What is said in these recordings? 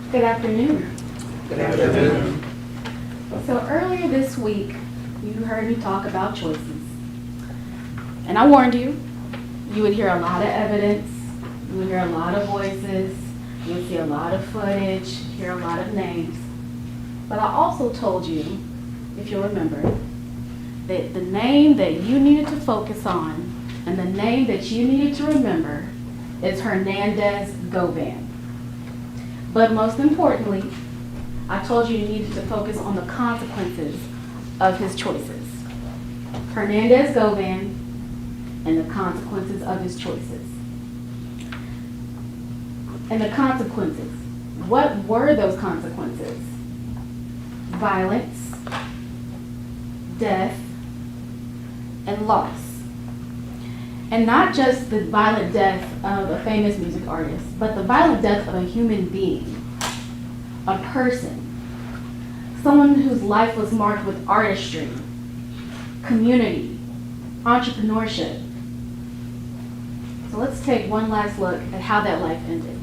Good afternoon. Good afternoon. So earlier this week, you heard me talk about choices. And I warned you, you would hear a lot of evidence, you would hear a lot of voices, you would see a lot of footage, hear a lot of names. But I also told you, if you'll remember, that the name that you needed to focus on and the name that you needed to remember is Hernandez Govan. But most importantly, I told you needed to focus on the consequences of his choices. Hernandez Govan and the consequences of his choices. And the consequences. What were those consequences? Violence, death, and loss. And not just the violent death of a famous music artist, but the violent death of a human being, a person, someone whose life was marked with artistry, community, entrepreneurship. So let's take one last look at how that life ended.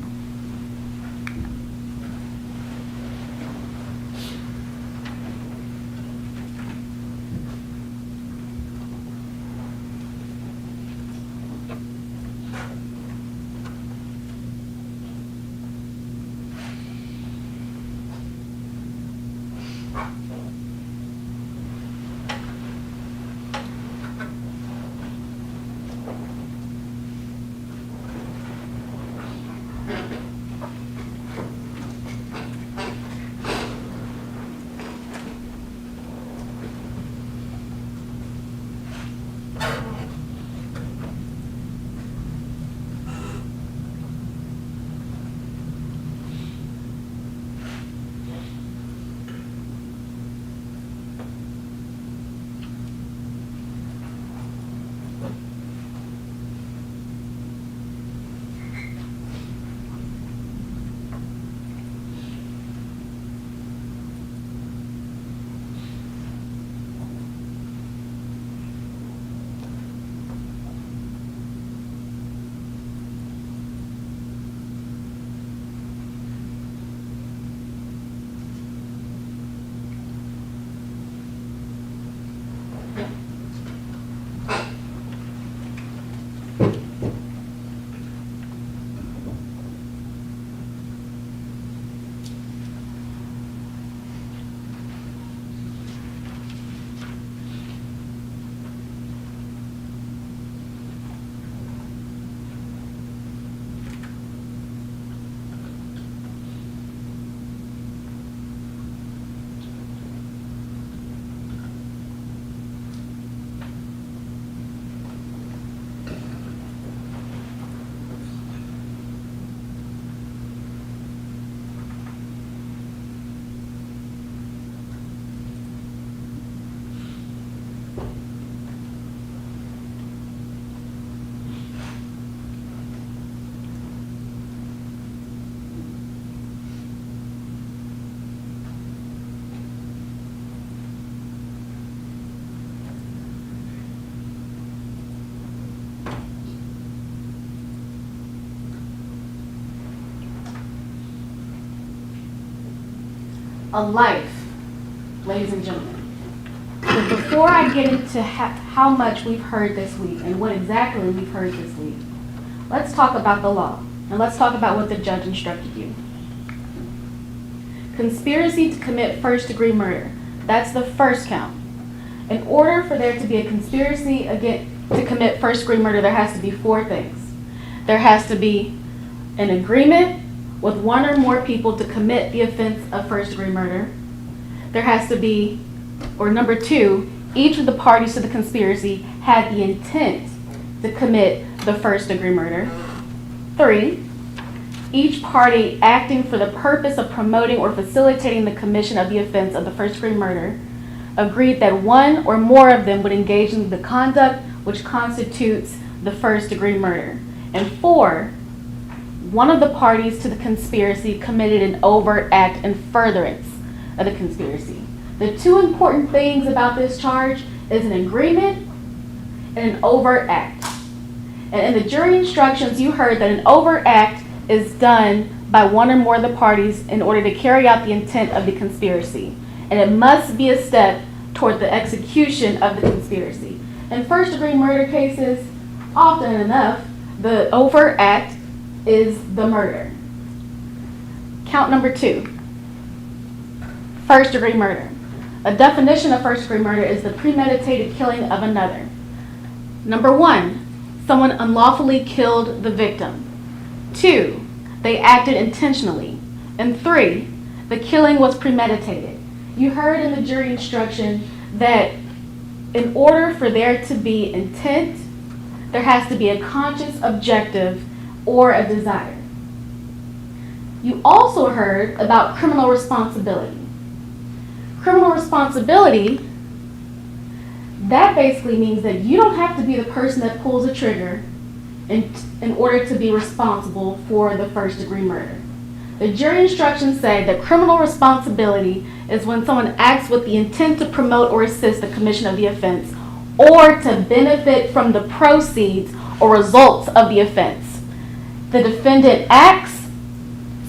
A life, ladies and gentlemen. But before I get into how much we've heard this week and what exactly we've heard this week, let's talk about the law, and let's talk about what the judge instructed you. Conspiracy to commit first-degree murder. That's the first count. In order for there to be a conspiracy to commit first-degree murder, there has to be four things. There has to be an agreement with one or more people to commit the offense of first-degree murder. There has to be, or number two, each of the parties to the conspiracy had the intent to commit the first-degree murder. 3, each party acting for the purpose of promoting or facilitating the commission of the offense of the first-degree murder agreed that one or more of them would engage in the conduct which constitutes the first-degree murder. And 4, one of the parties to the conspiracy committed an overt act in furtherance of the conspiracy. The two important things about this charge is an agreement and an overt act. And in the jury instructions, you heard that an overt act is done by one or more of the parties in order to carry out the intent of the conspiracy, and it must be a step toward the execution of the conspiracy. In first-degree murder cases, often enough, the overt act is the murder. Count number 2, first-degree murder. A definition of first-degree murder is the premeditated killing of another. Number 1, someone unlawfully killed the victim. 2, they acted intentionally. And 3, the killing was premeditated. You heard in the jury instruction that in order for there to be intent, there has to be a conscious objective or a desire. You also heard about criminal responsibility. Criminal responsibility, that basically means that you don't have to be the person that pulls the trigger in order to be responsible for the first-degree murder. The jury instructions say that criminal responsibility is when someone acts with the intent to promote or assist the commission of the offense or to benefit from the proceeds or results of the offense. The defendant acts,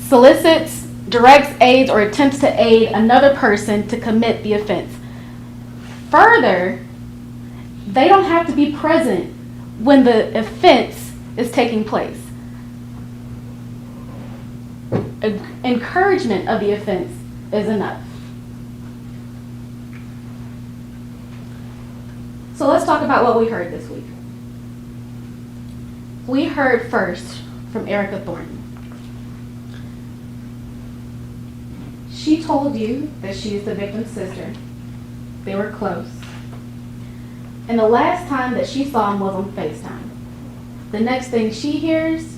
solicits, directs, aids, or attempts to aid another person to commit the offense. Further, they don't have to be present when the offense is taking place. Encouragement of the offense is enough. So let's talk about what we heard this week. We heard first from Erica Thornton. She told you that she is the victim's sister. They were close. And the last time that she saw him was on FaceTime. The next thing she hears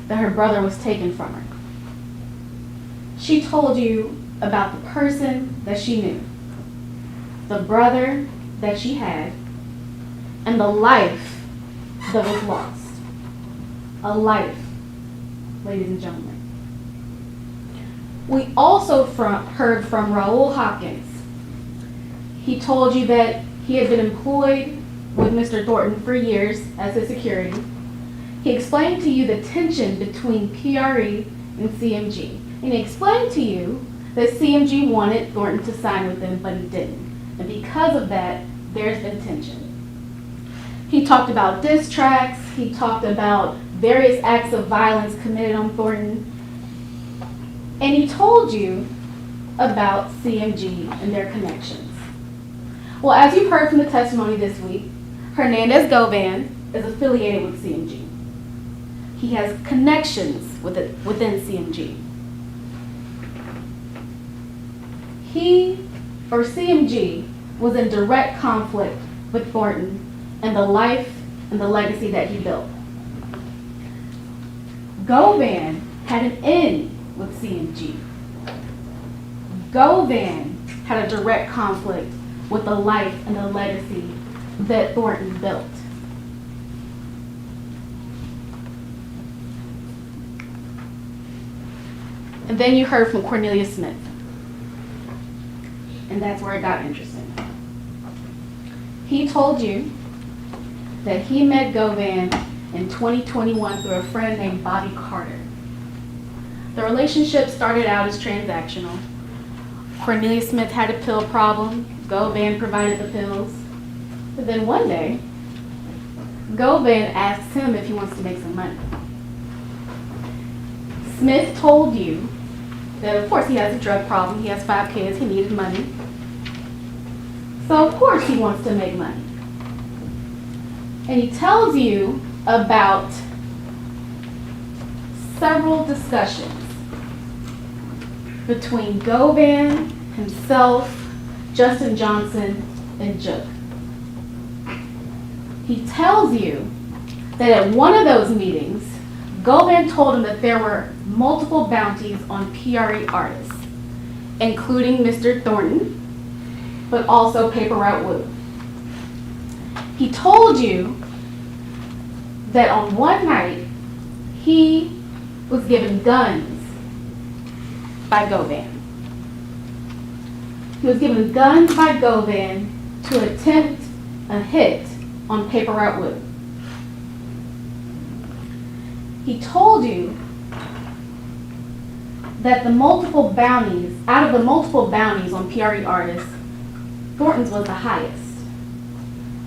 that her brother was taken from her. She told you about the person that she knew, the brother that she had, and the life that was lost. A life, ladies and gentlemen. We also heard from Raul Hopkins. He told you that he had been employed with Mr. Thornton for years as his security. He explained to you the tension between PRE and CMG. And he explained to you that CMG wanted Thornton to sign with them, but he didn't. And because of that, there's been tension. He talked about diss tracks. He talked about various acts of violence committed on Thornton. And he told you about CMG and their connections. Well, as you've heard from the testimony this week, Hernandez Govan is affiliated with CMG. He has connections within CMG. CMG was in direct conflict with Thornton and the life and the legacy that he built. Govan had an in with CMG. Govan had a direct conflict with the life and the legacy that Thornton built. And then you heard from Cornelia Smith. And that's where it got interesting. He told you that he met Govan in 2021 through a friend named Bobby Carter. The relationship started out as transactional. Cornelia Smith had a pill problem. Govan provided the pills. But then one day, Govan asks him if he wants to make some money. Smith told you that, of course, he has a drug problem. He has 5 kids. He needed money. So, of course, he wants to make money. And he tells you about several discussions between Govan, himself, Justin Johnson, and Jook. He tells you that at one of those meetings, Govan told him that there were multiple bounties on PRE artists, including Mr. Thornton, but also Paper Route Wu. He told you that on one night, he was given guns by Govan. He was given guns by Govan to attempt a hit on Paper Route Wu. He told you that out of the multiple bounties on PRE artists, Thornton's was the highest.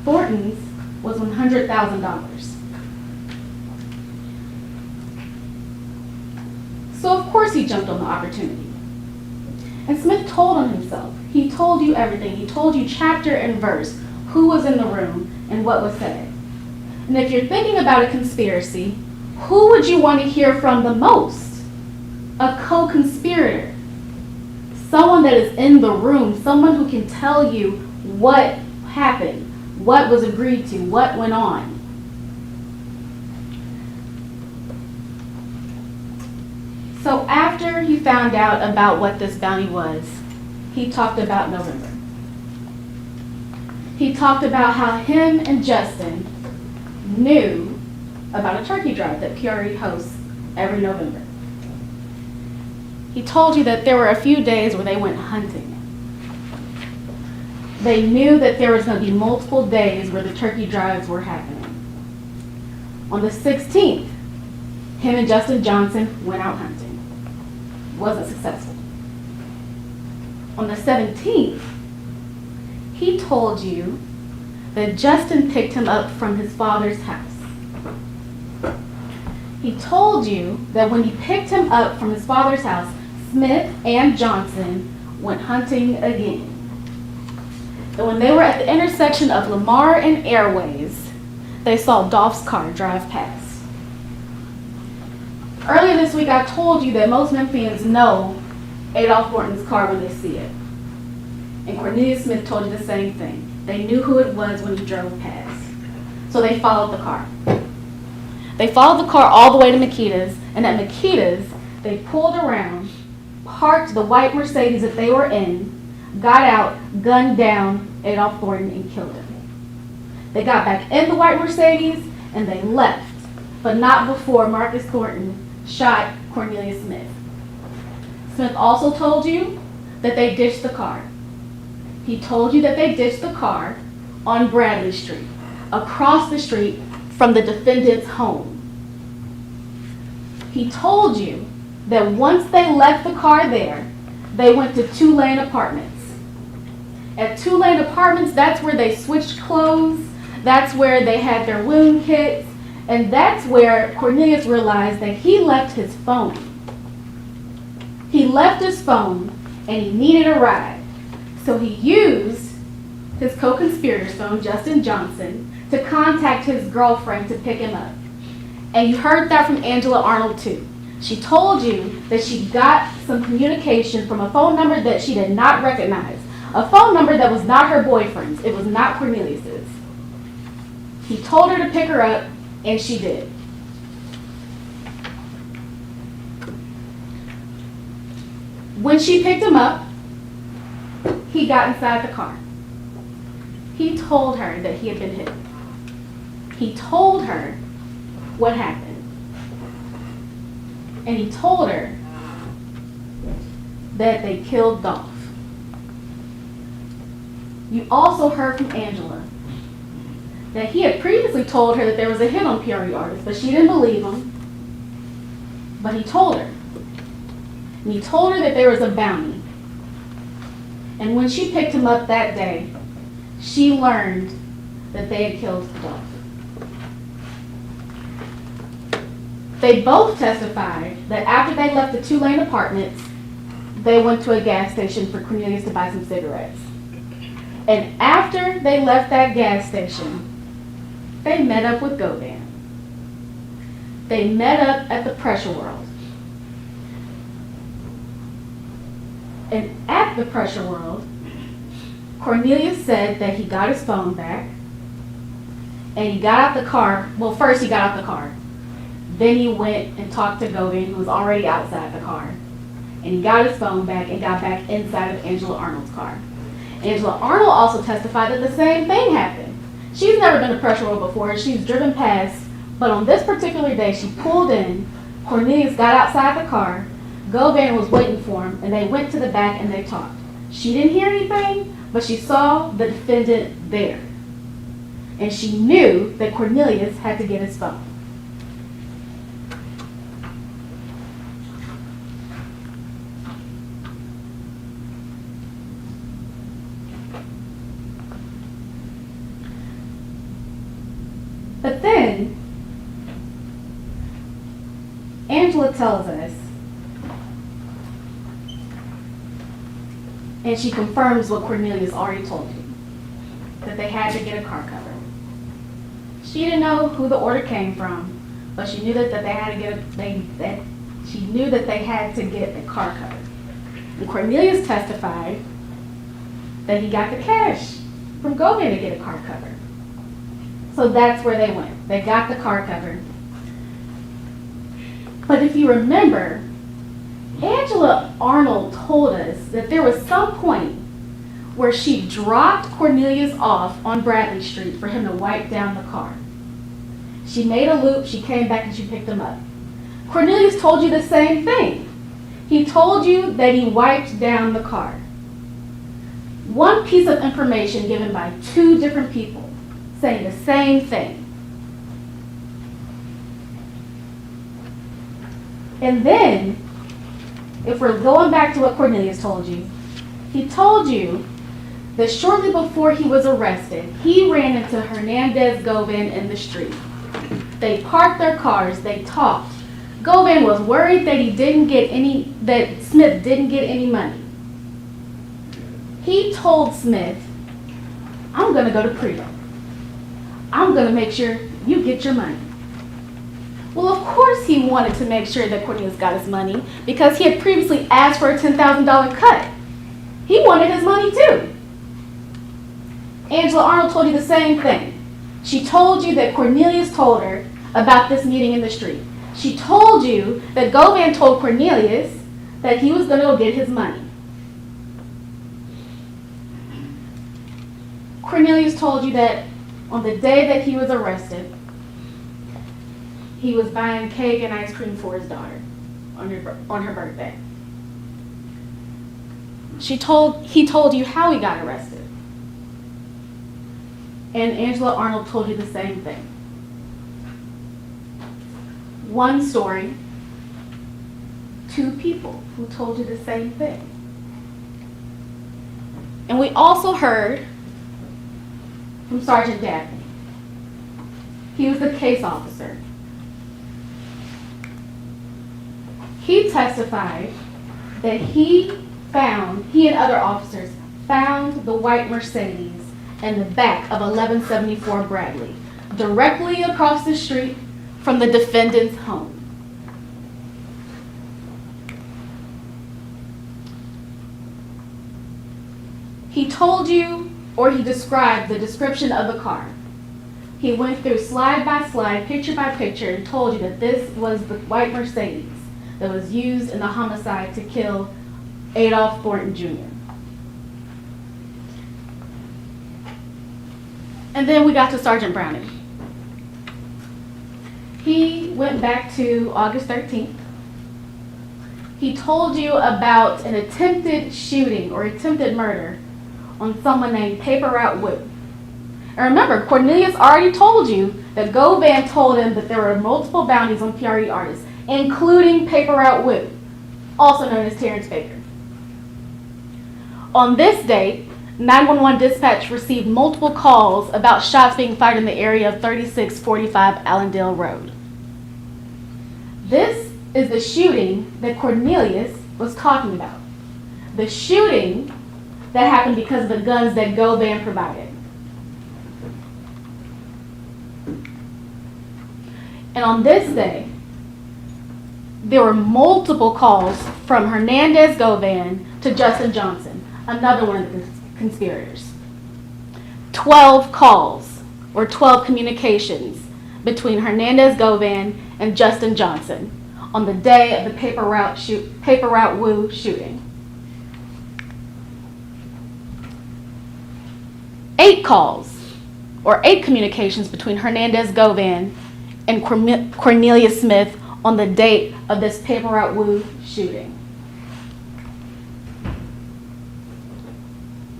Thornton's was $100,000. So of course he jumped on the opportunity. And Smith told on himself. He told you everything. He told you chapter and verse, who was in the room and what was said. And if you're thinking about a conspiracy, who would you want to hear from the most? A co-conspirator. Someone that is in the room, someone who can tell you what happened, what was agreed to, what went on. So after he found out about what this bounty was, he talked about November. He talked about how him and Justin knew about a turkey drive that PRE hosts every November. He told you that there were a few days where they went hunting. They knew that there was going to be multiple days where the turkey drives were happening. On the 16th, him and Justin Johnson went out hunting. Wasn't successful. On the 17th, he told you that Justin picked him up from his father's house. He told you that when he picked him up from his father's house, Smith and Johnson went hunting again. And when they were at the intersection of Lamar and Airways, they saw Dolph's car drive past. Earlier this week, I told you that most Memphians know Adolph Thornton's car when they see it. And Cornelius Smith told you the same thing. They knew who it was when he drove past. So they followed the car. They followed the car all the way to Makita's, and at Makita's, they pulled around, parked the white Mercedes that they were in, got out, gunned down Adolph Thornton, and killed him. They got back in the white Mercedes, and they left, but not before Marcus Thornton shot Cornelius Smith. Smith also told you that they ditched the car. He told you that they ditched the car on Bradley Street, across the street from the defendant's home. He told you that once they left the car there, they went to Two-Lane Apartments. At Two-Lane Apartments, that's where they switched clothes, that's where they had their wound kits, and that's where Cornelius realized that he left his phone. He left his phone and he needed a ride. So he used his co-conspirator's phone, Justin Johnson, to contact his girlfriend to pick him up. And you heard that from Angela Arnold too. She told you that she got some communication from a phone number that she did not recognize. A phone number that was not her boyfriend's. It was not Cornelius's. He told her to pick her up, and she did. When she picked him up, he got inside the car. He told her that he had been hit. He told her what happened. And he told her that they killed Dolph. You also heard from Angela that he had previously told her that there was a hit on PRE artists, but she didn't believe him. But he told her. And he told her that there was a bounty. And when she picked him up that day, she learned that they had killed Dolph. They both testified that after they left the Two-Lane Apartments, they went to a gas station for Cornelius to buy some cigarettes. And after they left that gas station, they met up with Govan. They met up at the Pressure World. And at the Pressure World, Cornelius said that he got his phone back, and he got out the car. Well, first he got out the car. Then he went and talked to Govan, who was already outside the car. And he got his phone back and got back inside of Angela Arnold's car. Angela Arnold also testified that the same thing happened. She's never been to Pressure World before. She's driven past, but on this particular day, she pulled in. Cornelius got outside the car. Govan was waiting for him, and they went to the back and they talked. She didn't hear anything, but she saw the defendant there. And she knew that Cornelius had to get his phone. tells us, and she confirms what Cornelius already told you, that they had to get a car cover. She didn't know who the order came from, but she knew that they had to get a car cover. And Cornelius testified that he got the cash from Govan to get a car cover. So that's where they went. They got the car cover. But if you remember, Angela Arnold told us that there was some point where she dropped Cornelius off on Bradley Street for him to wipe down the car. She made a loop, she came back and she picked him up. Cornelius told you the same thing. He told you that he wiped down the car. One piece of information given by two different people saying the same thing. And then, if we're going back to what Cornelius told you, he told you that shortly before he was arrested, he ran into Hernandez Govan in the street. They parked their cars, they talked. Govan was worried that Smith didn't get any money. He told Smith, I'm gonna go to prison. I'm gonna make sure you get your money. Well, of course he wanted to make sure that Cornelius got his money because he had previously asked for a $10,000 cut. He wanted his money too. Angela Arnold told you the same thing. She told you that Cornelius told her about this meeting in the street. She told you that Govan told Cornelius that he was going to go get his money. Cornelius told you that on the day that he was arrested, he was buying cake and ice cream for his daughter on her birthday. He told you how he got arrested. And Angela Arnold told you the same thing. One story, two people who told you the same thing. And we also heard from Sergeant Dabney. He was the case officer. He testified that he and other officers found the white Mercedes in the back of 1174 Bradley, directly across the street from the defendant's home. He told you, or he described the description of the car. He went through slide by slide, picture by picture, and told you that this was the white Mercedes that was used in the homicide to kill Adolph Thornton Jr. And then we got to Sergeant Browning. He went back to August 13th. He told you about an attempted shooting or attempted murder on someone named Paper Route Wu. And remember, Cornelius already told you that Govan told him that there were multiple bounties on PRE artists, including Paper Route Wu, also known as Terrence Baker. On this date, 911 dispatch received multiple calls about shots being fired in the area of 3645 Allendale Road. This is the shooting that Cornelius was talking about. The shooting that happened because of the guns that Govan provided. And on this day, there were multiple calls from Hernandez Govan to Justin Johnson, another one of the conspirators. 12 calls, or 12 communications, between Hernandez Govan and Justin Johnson on the day of the Paper Route Wu shooting. 8 calls, or 8 communications between Hernandez Govan and Cornelius Smith on the date of this Paper Route Wu shooting.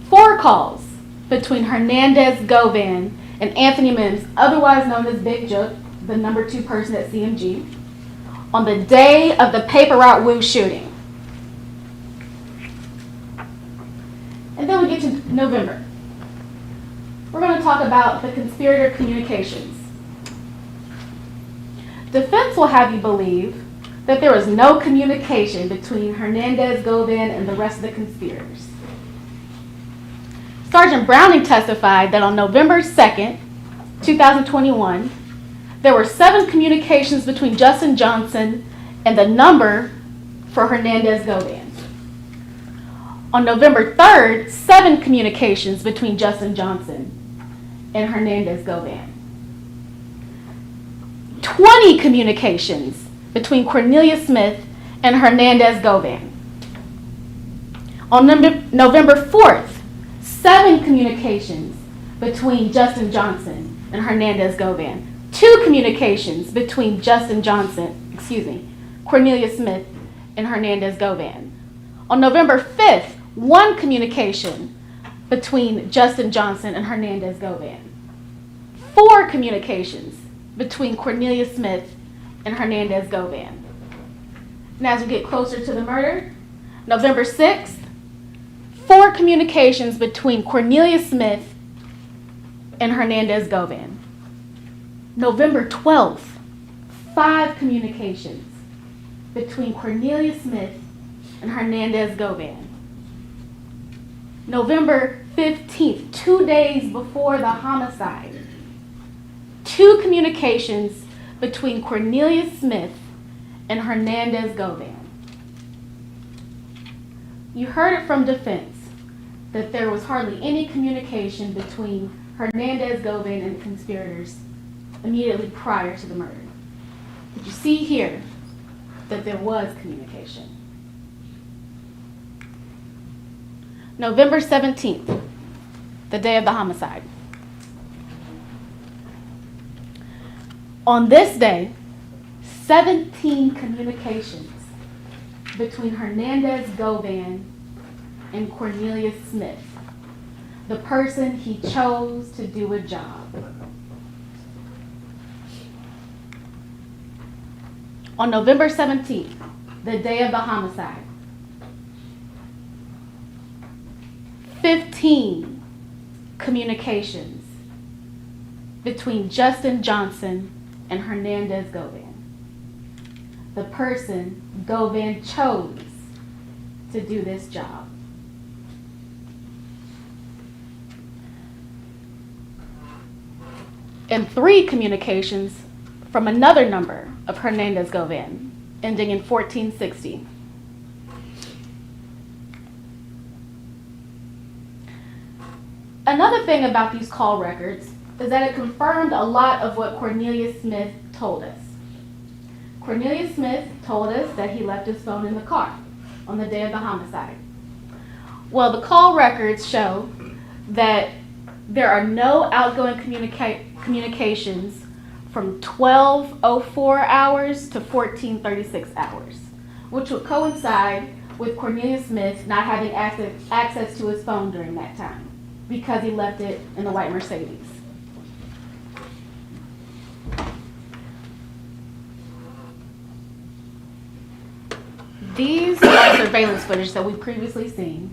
4 calls between Hernandez Govan and Anthony Mims, otherwise known as Big Joke, the number 2 person at CMG, on the day of the Paper Route Wu shooting. And then we get to November. We're going to talk about the conspirator communications. Defense will have you believe that there was no communication between Hernandez Govan and the rest of the conspirators. Sergeant Browning testified that on November 2nd, 2021, there were 7 communications between Justin Johnson and the number for Hernandez Govan. On November 3rd, 7 communications between Justin Johnson and Hernandez Govan. 20 communications between Cornelius Smith and Hernandez Govan. On November 4th, 7 communications between Justin Johnson and Hernandez Govan. 2 communications between Cornelius Smith and Hernandez Govan. On November 5th, 1 communication between Justin Johnson and Hernandez Govan. 4 communications between Cornelius Smith and Hernandez Govan. And as we get closer to the murder, November 6th, 4 communications between Cornelius Smith and Hernandez Govan. November 12th, 5 communications between Cornelius Smith and Hernandez Govan. November 15th, 2 days before the homicide, 2 communications between Cornelius Smith and Hernandez Govan. You heard it from defense that there was hardly any communication between Hernandez Govan and the conspirators immediately prior to the murder. But you see here that there was communication. November 17th, the day of the homicide. On this day, 17 communications between Hernandez Govan and Cornelius Smith, the person he chose to do a job. On November 17th, the day of the homicide, 15 communications between Justin Johnson and Hernandez Govan, the person Govan chose to do this job. And 3 communications from another number of Hernandez Govan, ending in 1460. Another thing about these call records is that it confirmed a lot of what Cornelius Smith told us. Cornelius Smith told us that he left his phone in the car on the day of the homicide. Well, the call records show that there are no outgoing communications from 12:04 hours to 14:36 hours, which would coincide with Cornelius Smith not having access to his phone during that time because he left it in the white Mercedes. These are surveillance footage that we've previously seen.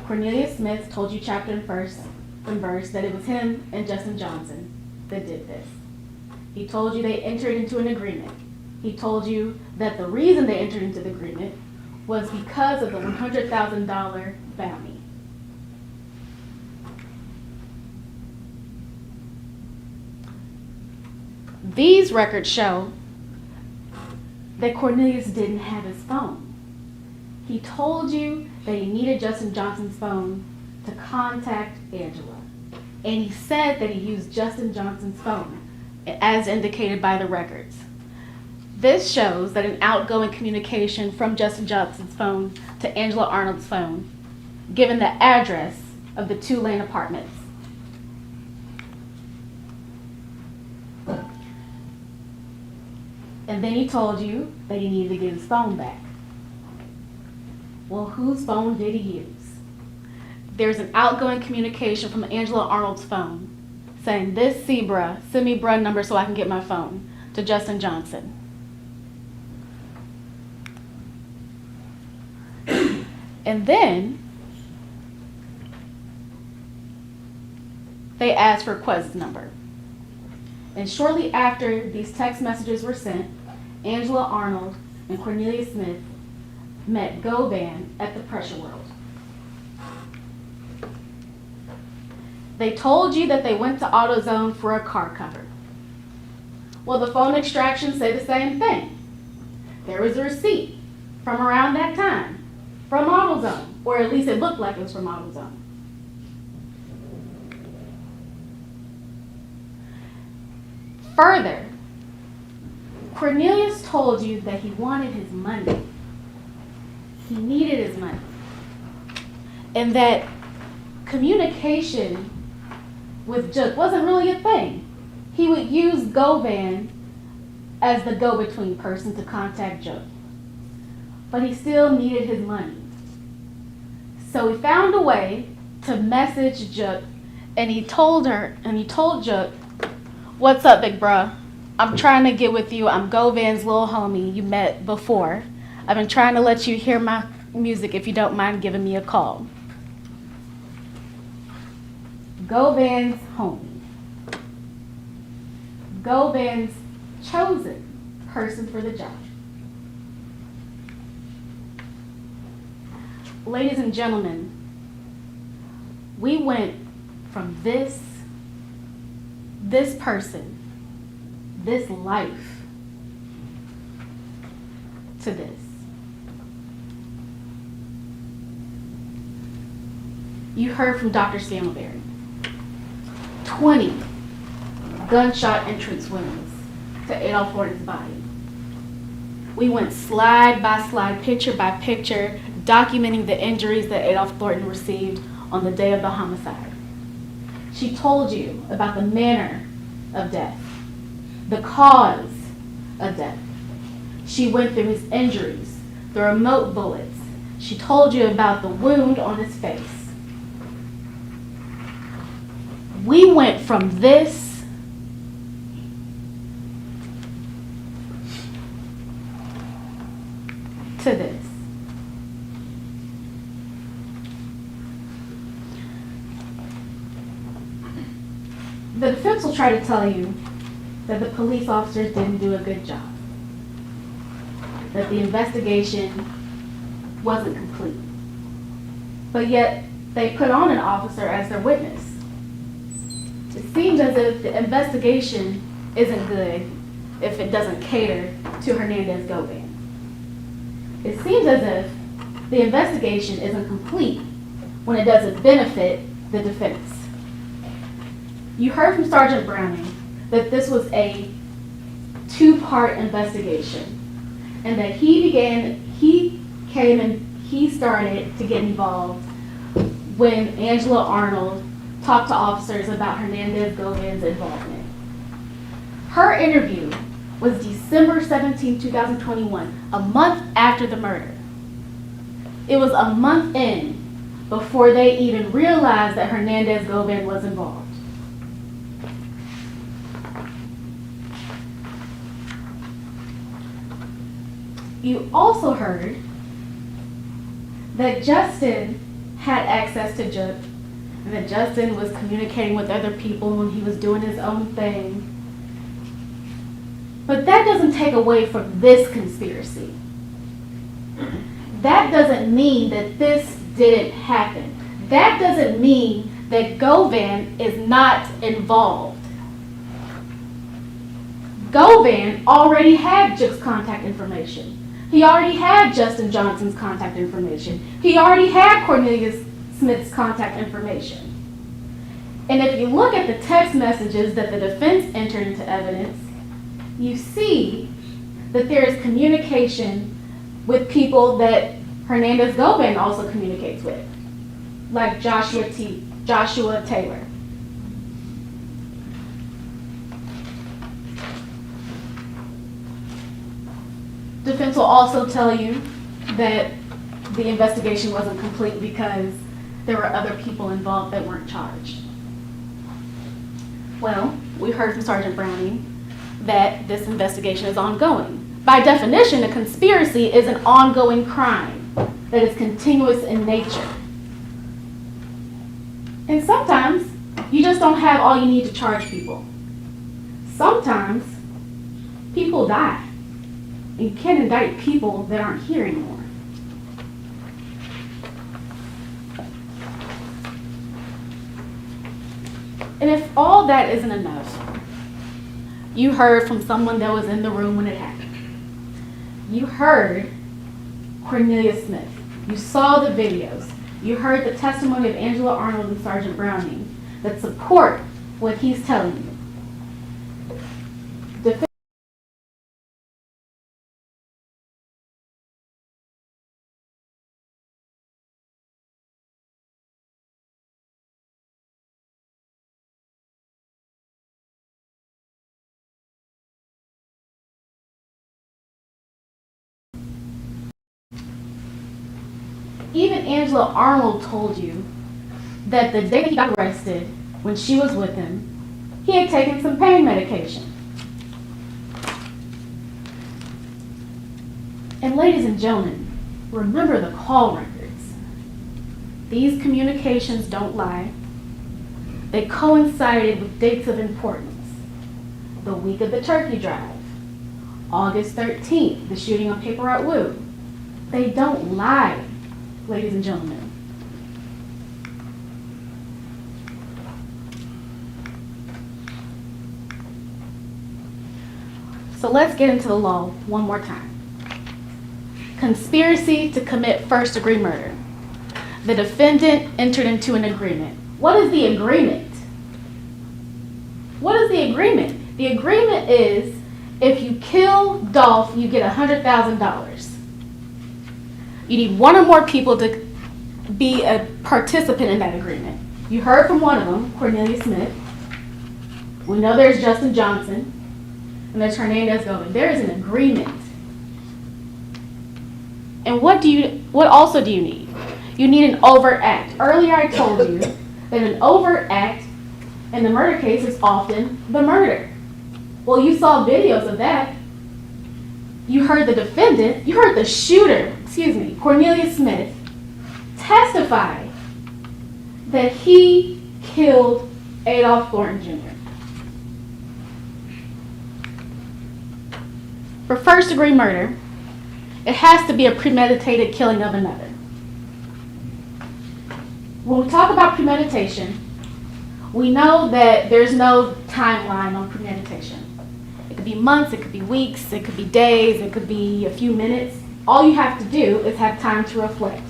Cornelius Smith told you chapter and verse that it was him and Justin Johnson that did this. He told you they entered into an agreement. He told you that the reason they entered into the agreement was because of the $100,000 bounty. These records show that Cornelius didn't have his phone. He told you that he needed Justin Johnson's phone to contact Angela. And he said that he used Justin Johnson's phone, as indicated by the records. This shows that an outgoing communication from Justin Johnson's phone to Angela Arnold's phone, given the address of the 2-lane apartments. And then he told you that he needed to get his phone back. Well, whose phone did he use? There's an outgoing communication from Angela Arnold's phone saying, "This Zebra, send me bruh number so I can get my phone," to Justin Johnson. And then they asked for Quez's number. And shortly after these text messages were sent, Angela Arnold and Cornelia Smith met Govan at the Pressure World. They told you that they went to AutoZone for a car cover. Well, the phone extractions say the same thing. There was a receipt from around that time from AutoZone, or at least it looked like it was from AutoZone. Further, Cornelius told you that he wanted his money. He needed his money. And that communication with Jook wasn't really a thing. He would use Govan as the go-between person to contact Jook. But he still needed his money. So he found a way to message Jook, and he told Jook, "What's up, big bruh? I'm trying to get with you. I'm Govan's little homie you met before. I've been trying to let you hear my music if you don't mind giving me a call." Govan's homie. Govan's chosen person for the job. Ladies and gentlemen, we went from this person, this life, to this. You heard from Dr. Scantleberry. 20 gunshot entrance wounds to Adolph Thornton's body. We went slide by slide, picture by picture, documenting the injuries that Adolph Thornton received on the day of the homicide. She told you about the manner of death, the cause of death. She went through his injuries, the remote bullets. She told you about the wound on his face. We went from this to this. The defense will try to tell you that the police officers didn't do a good job, that the investigation wasn't complete, but yet they put on an officer as their witness. It seems as if the investigation isn't good if it doesn't cater to Hernandez Govan. It seems as if the investigation isn't complete when it doesn't benefit the defense. You heard from Sergeant Browning that this was a two-part investigation, and that he came and he started to get involved when Angela Arnold talked to officers about Hernandez Govan's involvement. Her interview was December 17, 2021, a month after the murder. It was a month in before they even realized that Hernandez Govan was involved. You also heard that Justin had access to Jook, and that Justin was communicating with other people and he was doing his own thing. But that doesn't take away from this conspiracy. That doesn't mean that this didn't happen. That doesn't mean that Govan is not involved. Govan already had Jook's contact information. He already had Justin Johnson's contact information. He already had Cornelius Smith's contact information. And if you look at the text messages that the defense entered into evidence, you see that there is communication with people that Hernandez Govan also communicates with, like Joshua Taylor. Defense will also tell you that the investigation wasn't complete because there were other people involved that weren't charged. Well, we heard from Sergeant Browning that this investigation is ongoing. By definition, a conspiracy is an ongoing crime that is continuous in nature. And sometimes you just don't have all you need to charge people. Sometimes people die. And you can't indict people that aren't here anymore. And if all that isn't enough, you heard from someone that was in the room when it happened. You heard Cornelius Smith. You saw the videos. You heard the testimony of Angela Arnold and Sergeant Browning that support what he's telling you. Even Angela Arnold told you that the day he got arrested, when she was with him, he had taken some pain medication. And ladies and gentlemen, remember the call records. These communications don't lie. They coincided with dates of importance. The week of the turkey drive, August 13th, the shooting on Paper Route Woo. They don't lie, ladies and gentlemen. So let's get into the law one more time. Conspiracy to commit first-degree murder. The defendant entered into an agreement. What is the agreement? What is the agreement? The agreement is if you kill Dolph, you get $100,000. You need one or more people to be a participant in that agreement. You heard from one of them, Cornelius Smith. We know there's Justin Johnson, and there's Hernandez Govan. There is an agreement. And what also do you need? You need an overt act. Earlier I told you that an overt act in the murder case is often the murder. Well, you saw videos of that. You heard the defendant, you heard the shooter, Cornelius Smith, testify that he killed Adolph Thornton Jr. For first-degree murder, it has to be a premeditated killing of another. When we talk about premeditation, we know that there's no timeline on premeditation. It could be months, it could be weeks, it could be days, it could be a few minutes. All you have to do is have time to reflect.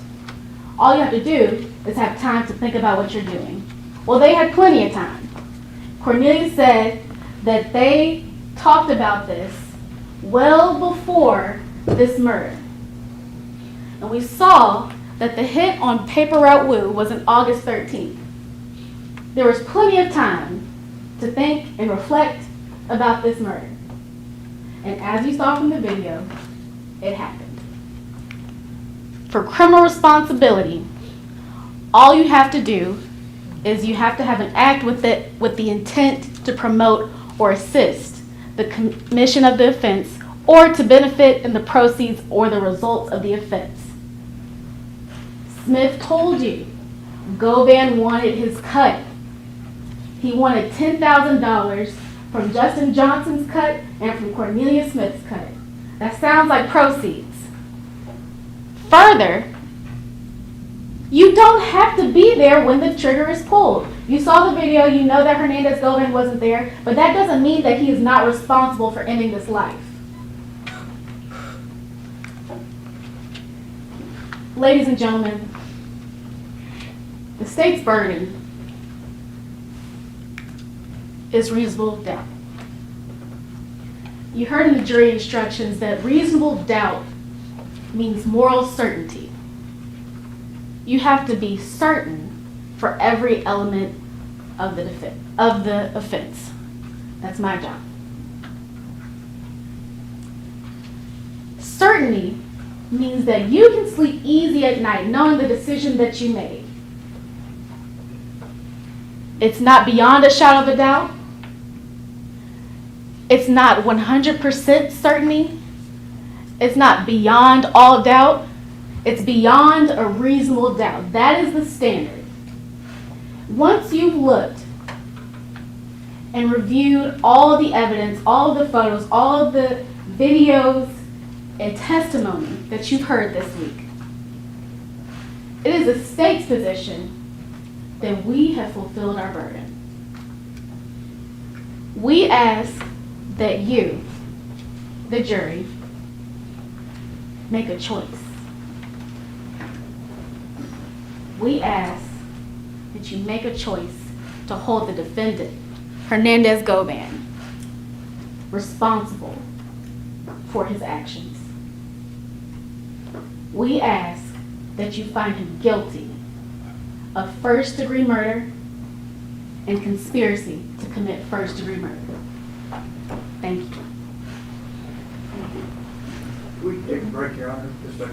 All you have to do is have time to think about what you're doing. Well, they had plenty of time. Cornelius said that they talked about this well before this murder. And we saw that the hit on Paper Route Woo was on August 13th. There was plenty of time to think and reflect about this murder. And as you saw from the video, it happened. For criminal responsibility, all you have to do is you have to have an act with the intent to promote or assist the commission of the offense or to benefit in the proceeds or the results of the offense. Smith told you Govan wanted his cut. He wanted $10,000 from Justin Johnson's cut and from Cornelius Smith's cut. That sounds like proceeds. Further, you don't have to be there when the trigger is pulled. You saw the video, you know that Hernandez Govan wasn't there, but that doesn't mean that he is not responsible for ending this life. Ladies and gentlemen, the state's burden is reasonable doubt. You heard in the jury instructions that reasonable doubt means moral certainty. You have to be certain for every element of the offense. That's my job. Certainty means that you can sleep easy at night knowing the decision that you made. It's not beyond a shadow of a doubt. It's not 100% certainty. It's not beyond all doubt. It's beyond a reasonable doubt. That is the standard. Once you've looked and reviewed all the evidence, all of the photos, all of the videos, and testimony that you've heard this week, it is the state's position that we have fulfilled our burden. We ask that you, the jury, make a choice. We ask that you make a choice to hold the defendant, Hernandez Govan, responsible for his actions. We ask that you find him guilty of first-degree murder and conspiracy to commit first-degree murder. Thank you. We can take a break, Your Honor, just a second.